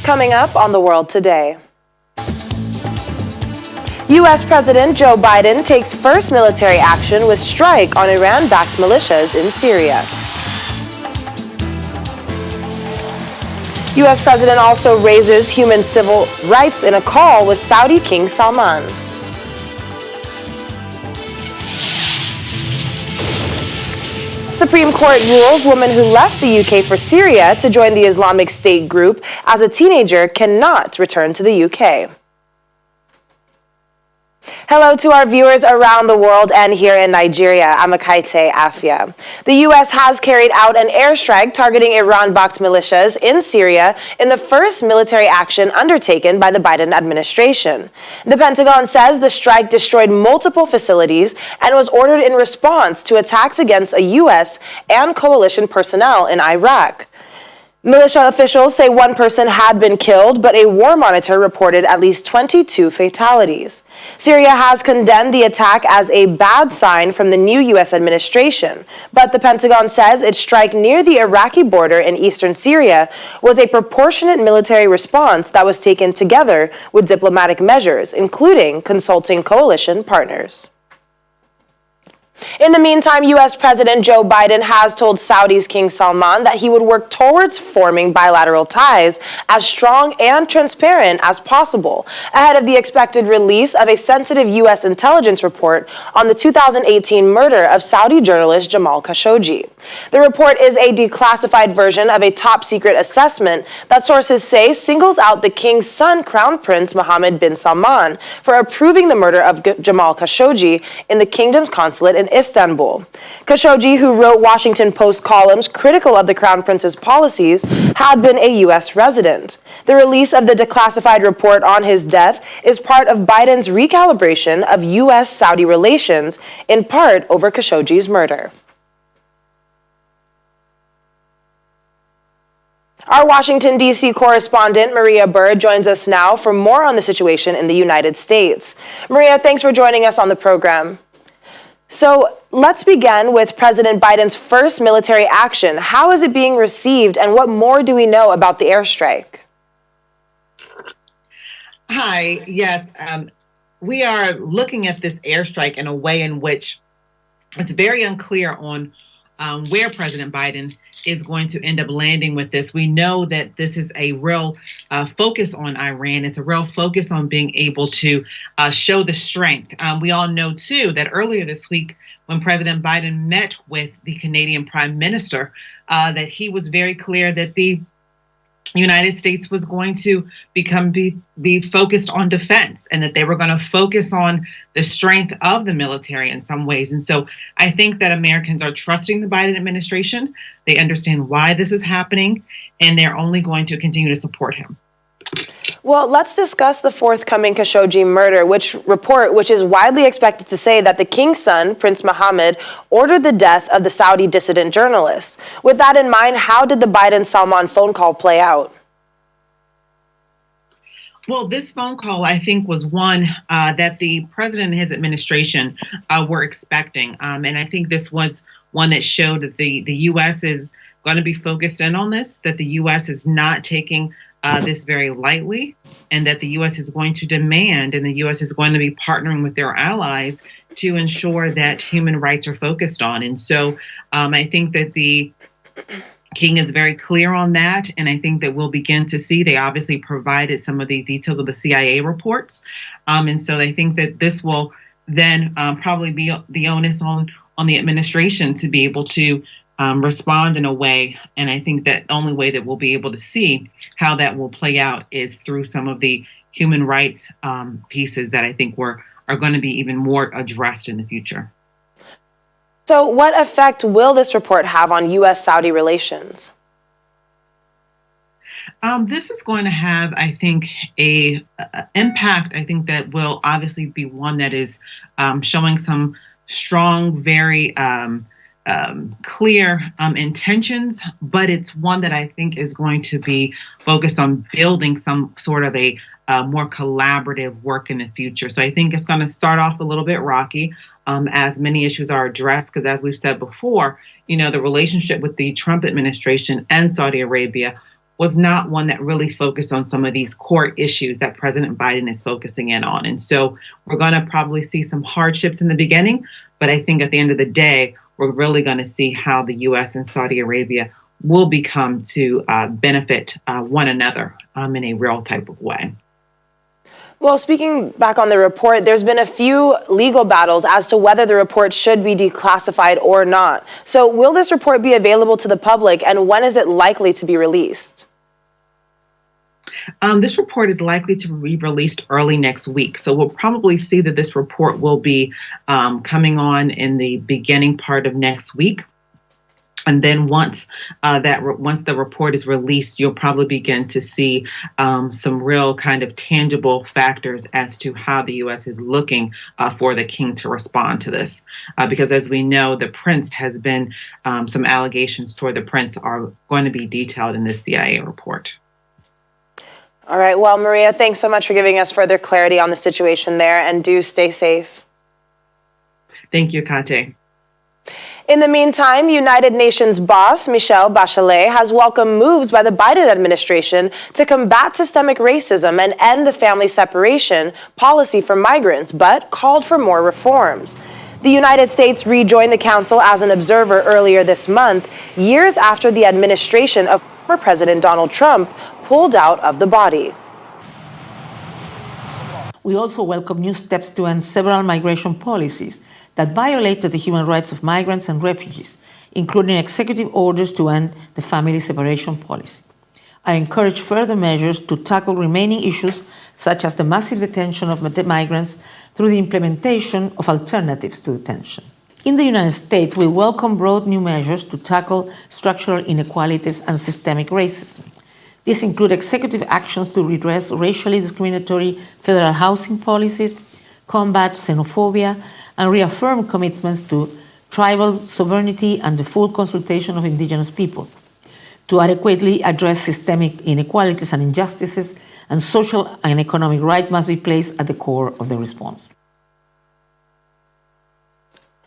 Coming up on The World Today. U.S. President Joe Biden takes first military action with strike on Iran-backed militias in Syria. U.S. President also raises human civil rights in a call with Saudi King Salman. Supreme Court rules woman who left the UK for Syria to join the Islamic State group as a teenager cannot return to the UK. Hello to our viewers around the world and here in Nigeria. I'm Akaite Afia. The U.S. has carried out an airstrike targeting Iran-backed militias in Syria in the first military action undertaken by the Biden administration. The Pentagon says the strike destroyed multiple facilities and was ordered in response to attacks against a U.S. and coalition personnel in Iraq. Militia officials say one person had been killed, but a war monitor reported at least 22 fatalities. Syria has condemned the attack as a bad sign from the new U.S. administration, but the Pentagon says its strike near the Iraqi border in eastern Syria was a proportionate military response that was taken together with diplomatic measures, including consulting coalition partners. In the meantime, U.S. President Joe Biden has told Saudi's King Salman that he would work towards forming bilateral ties as strong and transparent as possible ahead of the expected release of a sensitive U.S. intelligence report on the 2018 murder of Saudi journalist Jamal Khashoggi. The report is a declassified version of a top-secret assessment that sources say singles out the king's son, Crown Prince Mohammed bin Salman, for approving the murder of Jamal Khashoggi in the kingdom's consulate in Istanbul. Khashoggi, who wrote Washington Post columns critical of the Crown Prince's policies, had been a U.S. resident. The release of the declassified report on his death is part of Biden's recalibration of U.S.-Saudi relations, in part over Khashoggi's murder. Our Washington, D.C. correspondent, Maria Burr, joins us now for more on the situation in the United States. Maria, thanks for joining us on the program. So let's begin with President Biden's first military action. How is it being received, and what more do we know about the airstrike? Hi, yes. We are looking at this airstrike in a way in which it's very unclear on where President Biden is going to end up landing with this. We know that this is a real focus on Iran. It's a real focus on being able to show the strength. We all know, too, that earlier this week, when President Biden met with the Canadian Prime Minister, that he was very clear that the United States was going to be focused on defense, and that they were going to focus on the strength of the military in some ways. And so I think that Americans are trusting the Biden administration. They understand why this is happening, and they're only going to continue to support him. Well, let's discuss the forthcoming Khashoggi murder, which is widely expected to say that the king's son, Prince Mohammed, ordered the death of the Saudi dissident journalist. With that in mind, how did the Biden-Salman phone call play out? Well, this phone call, I think, was one that the president and his administration were expecting. And I think this was one that showed that the U.S. is going to be focused in on this, that the U.S. is not taking this very lightly, and that the U.S. is going to demand, and the U.S. is going to be partnering with their allies to ensure that human rights are focused on. And so I think that the king is very clear on that, and I think that we'll begin to see. They obviously provided some of the details of the CIA reports, and so I think that this will then probably be the onus on the administration to be able to respond in a way. And I think that the only way that we'll be able to see how that will play out is through some of the human rights pieces that I think are going to be even more addressed in the future. So what effect will this report have on U.S.-Saudi relations? This is going to have, I think, a impact, I think, that will obviously be one that is showing some strong, very clear intentions, but it's one that I think is going to be focused on building some sort of a more collaborative work in the future. So I think it's going to start off a little bit rocky as many issues are addressed, because as we've said before, the relationship with the Trump administration and Saudi Arabia was not one that really focused on some of these core issues that President Biden is focusing in on. And so we're going to probably see some hardships in the beginning, but I think at the end of the day, we're really going to see how the U.S. and Saudi Arabia will become to benefit one another in a real type of way. Well, speaking back on the report, there's been a few legal battles as to whether the report should be declassified or not. So will this report be available to the public, and when is it likely to be released? This report is likely to be released early next week. So we'll probably see that this report will be coming on in the beginning part of next week. And then once the report is released, you'll probably begin to see some real kind of tangible factors as to how the U.S. is looking for the king to respond to this. Because as we know, the prince has been, some allegations toward the prince are going to be detailed in this CIA report. All right. Well, Maria, thanks so much for giving us further clarity on the situation there, and do stay safe. Thank you, Kate. In the meantime, United Nations boss Michelle Bachelet has welcomed moves by the Biden administration to combat systemic racism and end the family separation policy for migrants, but called for more reforms. The United States rejoined the council as an observer earlier this month, years after the administration of former President Donald Trump pulled out of the body. We also welcome new steps to end several migration policies that violated the human rights of migrants and refugees, including executive orders to end the family separation policy. I encourage further measures to tackle remaining issues, such as the massive detention of migrants, through the implementation of alternatives to detention. In the United States, we welcome broad new measures to tackle structural inequalities and systemic racism. These include executive actions to redress racially discriminatory federal housing policies, combat xenophobia, and reaffirm commitments to tribal sovereignty and the full consultation of indigenous people. To adequately address systemic inequalities and injustices, and social and economic rights must be placed at the core of the response.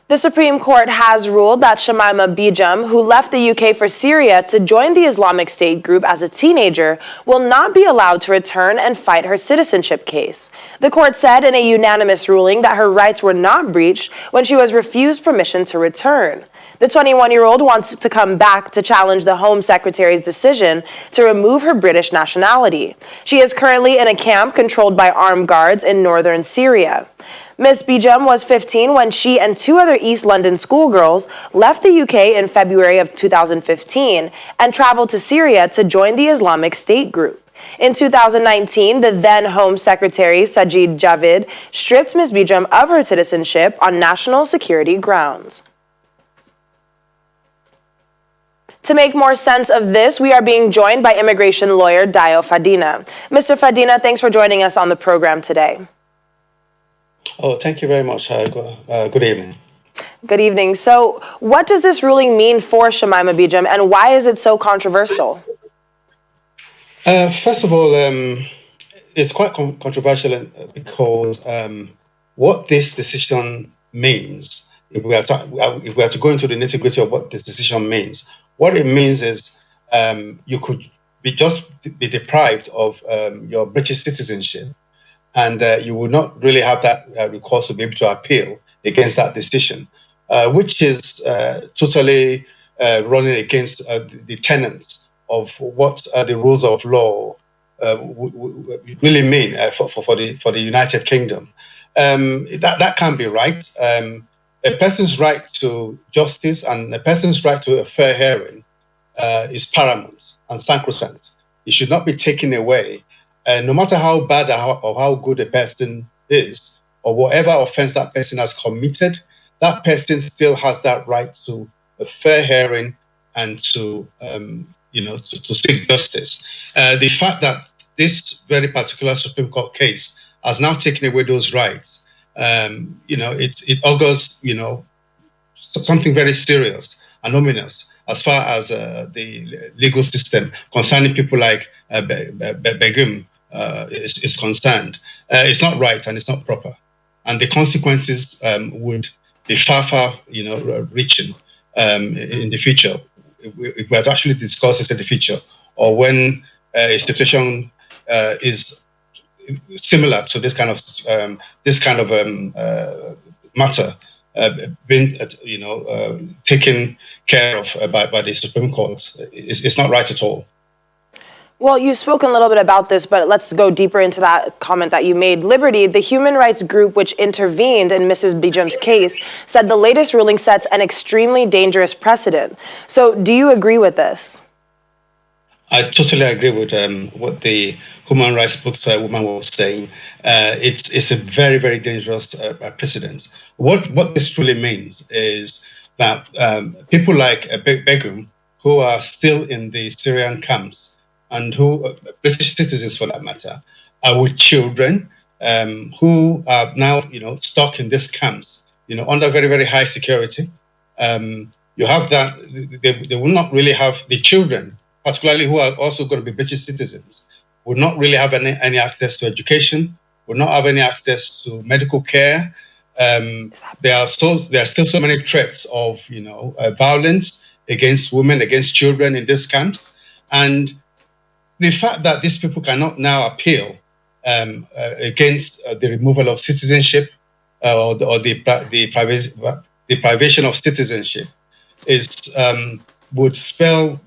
The Supreme Court has ruled that Shamima Begum, who left the UK for Syria to join the Islamic State group as a teenager, will not be allowed to return and fight her citizenship case. The court said in a unanimous ruling that her rights were not breached when she was refused permission to return. The 21-year-old wants to come back to challenge the Home Secretary's decision to remove her British nationality. She is currently in a camp controlled by armed guards in northern Syria. Ms. Begum was 15 when she and two other East London schoolgirls left the UK in February of 2015 and traveled to Syria to join the Islamic State group. In 2019, the then Home Secretary Sajid Javid stripped Ms. Begum of her citizenship on national security grounds. To make more sense of this, we are being joined by immigration lawyer Daya Fadina. Mr. Fadina, thanks for joining us on the program today. Oh, thank you very much. Good evening. Good evening. So what does this ruling mean for Shamima Begum, and why is it so controversial? First of all, it's quite controversial because what this decision means, if we are to go into the nitty-gritty of what this decision means, what it means is you could be deprived of your British citizenship, and you would not really have that recourse to be able to appeal against that decision, which is totally running against the tenets of what the rules of law really mean for the United Kingdom. That can't be right. A person's right to justice and a person's right to a fair hearing is paramount and sacrosanct. It should not be taken away. No matter how bad or how good a person is, or whatever offense that person has committed, that person still has that right to a fair hearing and to seek justice. The fact that this very particular Supreme Court case has now taken away those rights, it augurs, something very serious and ominous as far as the legal system concerning people like Begum is concerned. It's not right and it's not proper, and the consequences would be far reaching in the future. If we are to actually discuss this in the future, or when a situation is similar to this kind of matter being taken care of by the Supreme Court, it's not right at all. Well, you've spoken a little bit about this, but let's go deeper into that comment that you made. Liberty, the human rights group which intervened in Mrs. Bijam's case, said the latest ruling sets an extremely dangerous precedent. So do you agree with this? I totally agree with what the human rights spokeswoman was saying. It's a very, very dangerous precedent. What this truly means is that people like Begum, who are still in the Syrian camps, and who British citizens for that matter, are with children who are now stuck in these camps, under very, very high security. You have that they will not really have the children, particularly who are also going to be British citizens, would not really have any access to education, would not have any access to medical care. There are still so many threats of violence against women, against children in these camps, and the fact that these people cannot now appeal against the removal of citizenship or the privation of citizenship would spell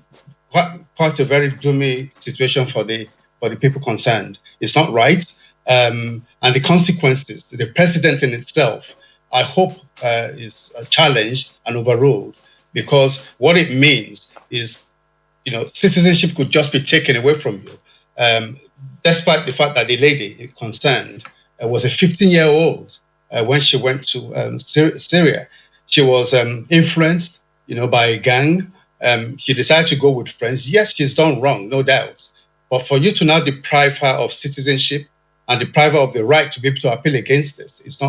quite a very doomy situation for the people concerned. It's not right, and the consequences, the precedent in itself, I hope is challenged and overruled, because what it means is citizenship could just be taken away from you, despite the fact that the lady concerned was a 15-year-old when she went to Syria. She was influenced, by a gang. She decided to go with friends. Yes, she's done wrong, no doubt. But for you to now deprive her of citizenship and deprive her of the right to be able to appeal against this, it's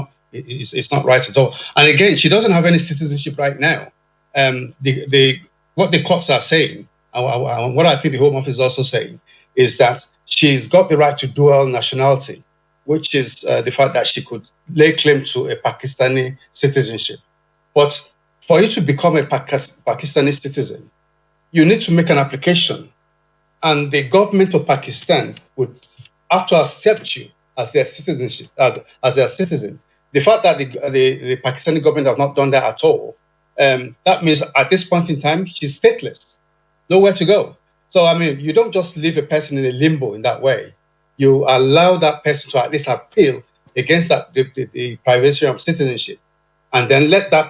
not right at all. And again, she doesn't have any citizenship right now. What the courts are saying, and what I think the Home Office is also saying, is that she's got the right to dual nationality, which is the fact that she could lay claim to a Pakistani citizenship. But for you to become a Pakistani citizen, you need to make an application, and the government of Pakistan would have to accept you as their citizenship, as their citizen. The fact that the Pakistani government have not done that at all, that means at this point in time she's stateless. Nowhere to go. So, you don't just leave a person in a limbo in that way. You allow that person to at least appeal against the privation of citizenship, and then let the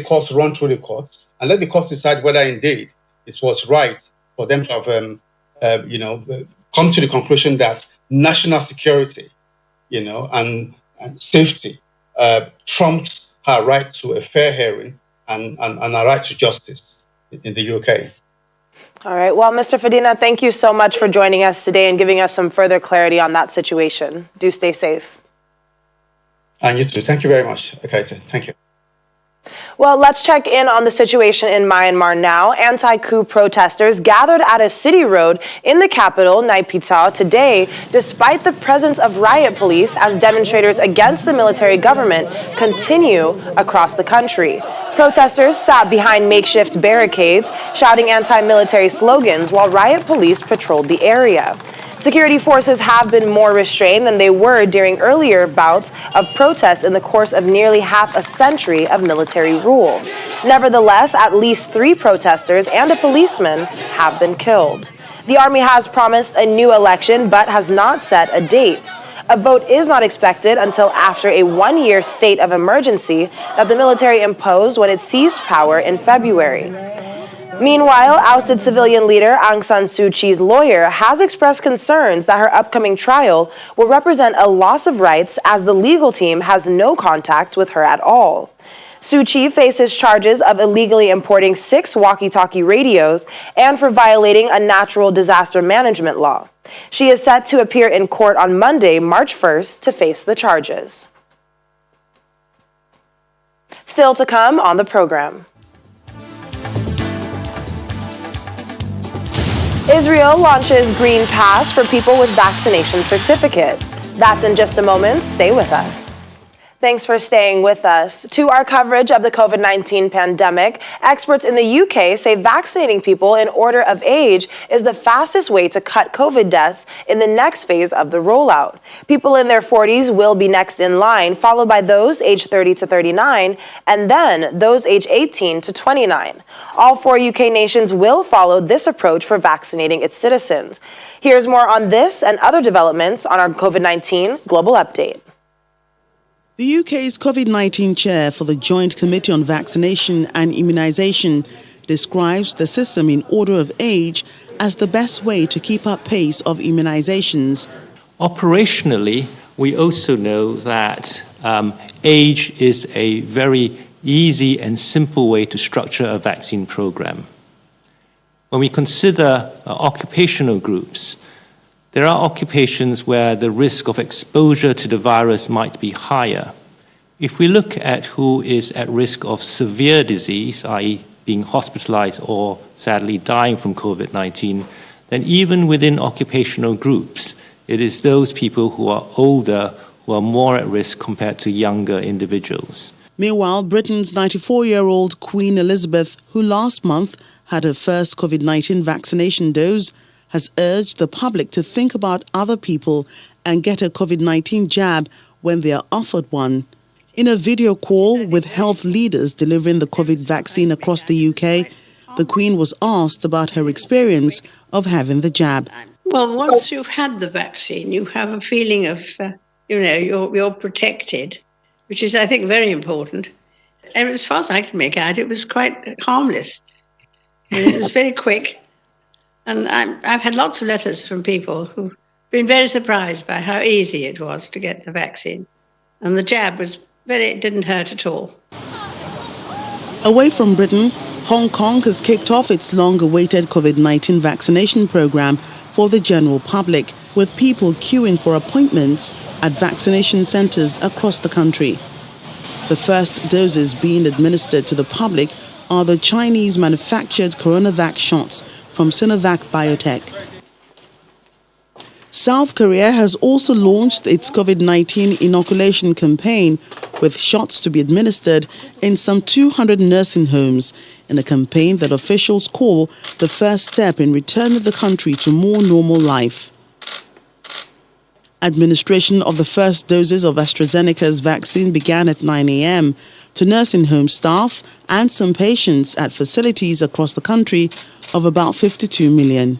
courts run through the courts, and let the courts decide whether indeed it was right for them to have, come to the conclusion that national security, and safety trumps her right to a fair hearing and a right to justice in the UK. All right. Well, Mr. Fadina, thank you so much for joining us today and giving us some further clarity on that situation. Do stay safe. And you too. Thank you very much. Okay, thank you. Well, let's check in on the situation in Myanmar now. Anti-coup protesters gathered at a city road in the capital, Naypyidaw, today, despite the presence of riot police, as demonstrators against the military government continue across the country. Protesters sat behind makeshift barricades, shouting anti-military slogans while riot police patrolled the area. Security forces have been more restrained than they were during earlier bouts of protests in the course of nearly half a century of military rule. Nevertheless, at least 3 protesters and a policeman have been killed. The army has promised a new election but has not set a date. A vote is not expected until after a 1-year state of emergency that the military imposed when it seized power in February. Meanwhile, ousted civilian leader Aung San Suu Kyi's lawyer has expressed concerns that her upcoming trial will represent a loss of rights as the legal team has no contact with her at all. Suu Kyi faces charges of illegally importing 6 walkie-talkie radios and for violating a natural disaster management law. She is set to appear in court on Monday, March 1st, to face the charges. Still to come on the program. Israel launches Green Pass for people with vaccination certificate. That's in just a moment. Stay with us. Thanks for staying with us. To our coverage of the COVID-19 pandemic, experts in the UK say vaccinating people in order of age is the fastest way to cut COVID deaths in the next phase of the rollout. People in their 40s will be next in line, followed by those aged 30 to 39, and then those aged 18 to 29. All 4 UK nations will follow this approach for vaccinating its citizens. Here's more on this and other developments on our COVID-19 Global Update. The UK's COVID-19 chair for the Joint Committee on Vaccination and Immunisation describes the system in order of age as the best way to keep up pace of immunisations. Operationally, we also know that age is a very easy and simple way to structure a vaccine program. When we consider occupational groups, there are occupations where the risk of exposure to the virus might be higher. If we look at who is at risk of severe disease, i.e. being hospitalized or sadly dying from COVID-19, then even within occupational groups, it is those people who are older who are more at risk compared to younger individuals. Meanwhile, Britain's 94-year-old Queen Elizabeth, who last month had her first COVID-19 vaccination dose, has urged the public to think about other people and get a COVID-19 jab when they are offered one. In a video call with health leaders delivering the COVID vaccine across the UK, the Queen was asked about her experience of having the jab. Well, once you've had the vaccine, you have a feeling of, you're protected, which is, I think, very important. And as far as I can make out, it was quite harmless. It was very quick. And I've had lots of letters from people who've been very surprised by how easy it was to get the vaccine. And the jab didn't hurt at all. Away from Britain, Hong Kong has kicked off its long-awaited COVID-19 vaccination program for the general public, with people queuing for appointments at vaccination centres across the country. The first doses being administered to the public are the Chinese-manufactured CoronaVac shots from Sinovac Biotech. South Korea has also launched its COVID-19 inoculation campaign with shots to be administered in some 200 nursing homes, in a campaign that officials call the first step in returning the country to more normal life. Administration of the first doses of AstraZeneca's vaccine began at 9 a.m. to nursing home staff and some patients at facilities across the country of about 52 million.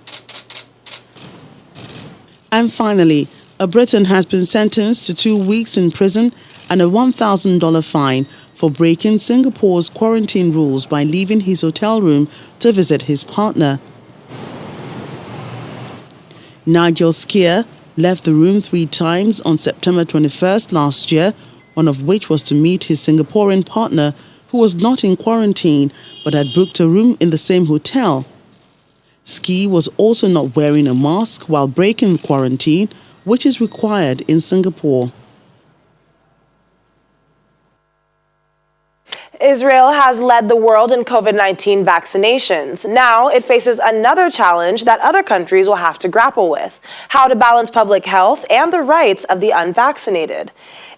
And finally, a Briton has been sentenced to 2 weeks in prison and a $1,000 fine for breaking Singapore's quarantine rules by leaving his hotel room to visit his partner. Nigel Skier left the room 3 times on September 21st last year, one of which was to meet his Singaporean partner, who was not in quarantine but had booked a room in the same hotel. Ski was also not wearing a mask while breaking quarantine, which is required in Singapore. Israel has led the world in COVID-19 vaccinations. Now it faces another challenge that other countries will have to grapple with: how to balance public health and the rights of the unvaccinated.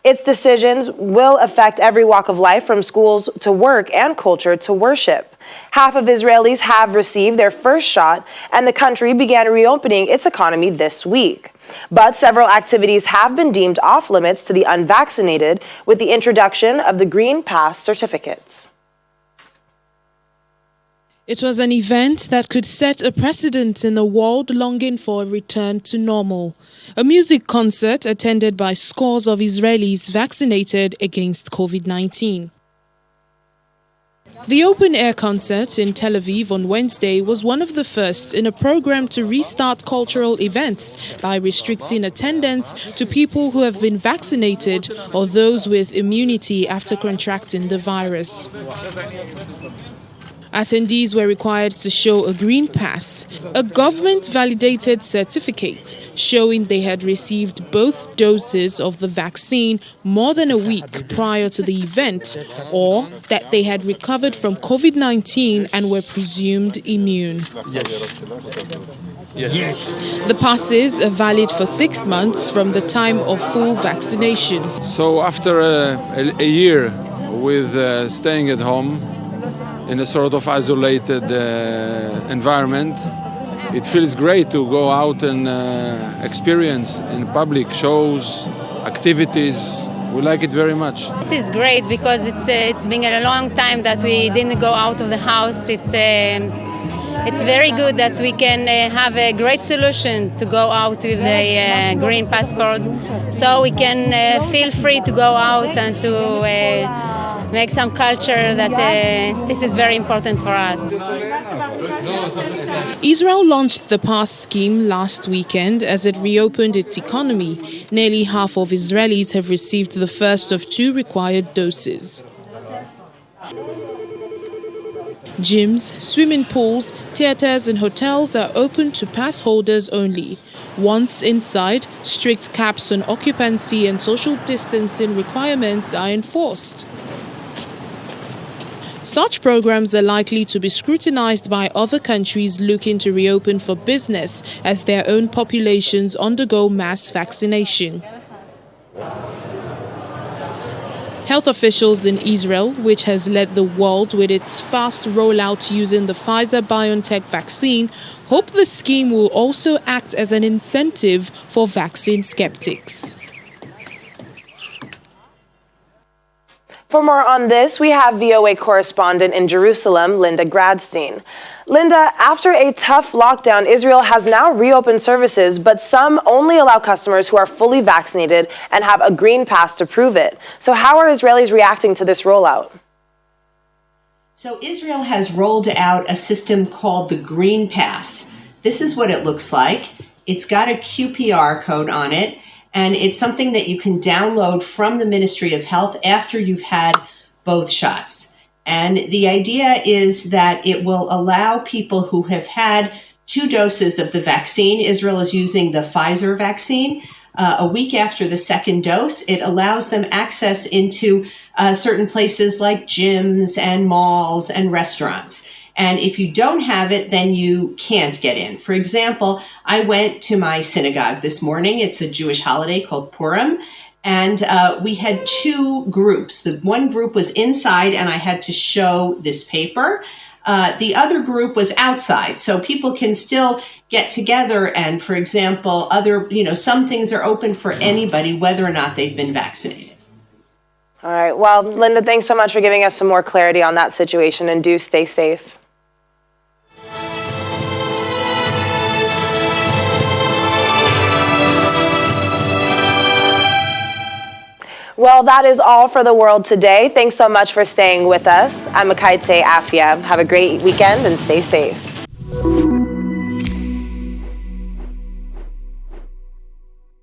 Its decisions will affect every walk of life, from schools to work and culture to worship. Half of Israelis have received their first shot, and the country began reopening its economy this week. But several activities have been deemed off limits to the unvaccinated with the introduction of the Green Pass certificates. It was an event that could set a precedent in the world longing for a return to normal. A music concert attended by scores of Israelis vaccinated against COVID-19. The open-air concert in Tel Aviv on Wednesday was one of the first in a program to restart cultural events by restricting attendance to people who have been vaccinated or those with immunity after contracting the virus. Attendees were required to show a green pass, a government-validated certificate showing they had received both doses of the vaccine more than a week prior to the event, or that they had recovered from COVID-19 and were presumed immune. The passes are valid for 6 months from the time of full vaccination. So after a year with staying at home in a sort of isolated environment, it feels great to go out and experience in public shows, activities. We like it very much. This is great because it's been a long time that we didn't go out of the house. It's very good that we can have a great solution to go out with the green passport, so we can feel free to go out and to make some culture. That this is very important for us. Israel launched the pass scheme last weekend as it reopened its economy. Nearly half of Israelis have received the first of 2 required doses. Gyms, swimming pools, theaters and hotels are open to pass holders only. Once inside, strict caps on occupancy and social distancing requirements are enforced. Such programs are likely to be scrutinized by other countries looking to reopen for business as their own populations undergo mass vaccination. Health officials in Israel, which has led the world with its fast rollout using the Pfizer-BioNTech vaccine, hope the scheme will also act as an incentive for vaccine skeptics. For more on this, we have VOA correspondent in Jerusalem, Linda Gradstein. Linda, after a tough lockdown, Israel has now reopened services, but some only allow customers who are fully vaccinated and have a green pass to prove it. So how are Israelis reacting to this rollout? So Israel has rolled out a system called the Green Pass. This is what it looks like. It's got a QPR code on it, and it's something that you can download from the Ministry of Health after you've had both shots. And the idea is that it will allow people who have had 2 doses of the vaccine. Israel is using the Pfizer vaccine. A week after the second dose, it allows them access into certain places like gyms and malls and restaurants. And if you don't have it, then you can't get in. For example, I went to my synagogue this morning. It's a Jewish holiday called Purim. And we had 2 groups. The one group was inside, and I had to show this paper. The other group was outside. So people can still get together. And for example, some things are open for anybody, whether or not they've been vaccinated. All right. Well, Linda, thanks so much for giving us some more clarity on that situation, and do stay safe. Well, that is all for the world today. Thanks so much for staying with us. I'm Akaite Afia. Have a great weekend and stay safe.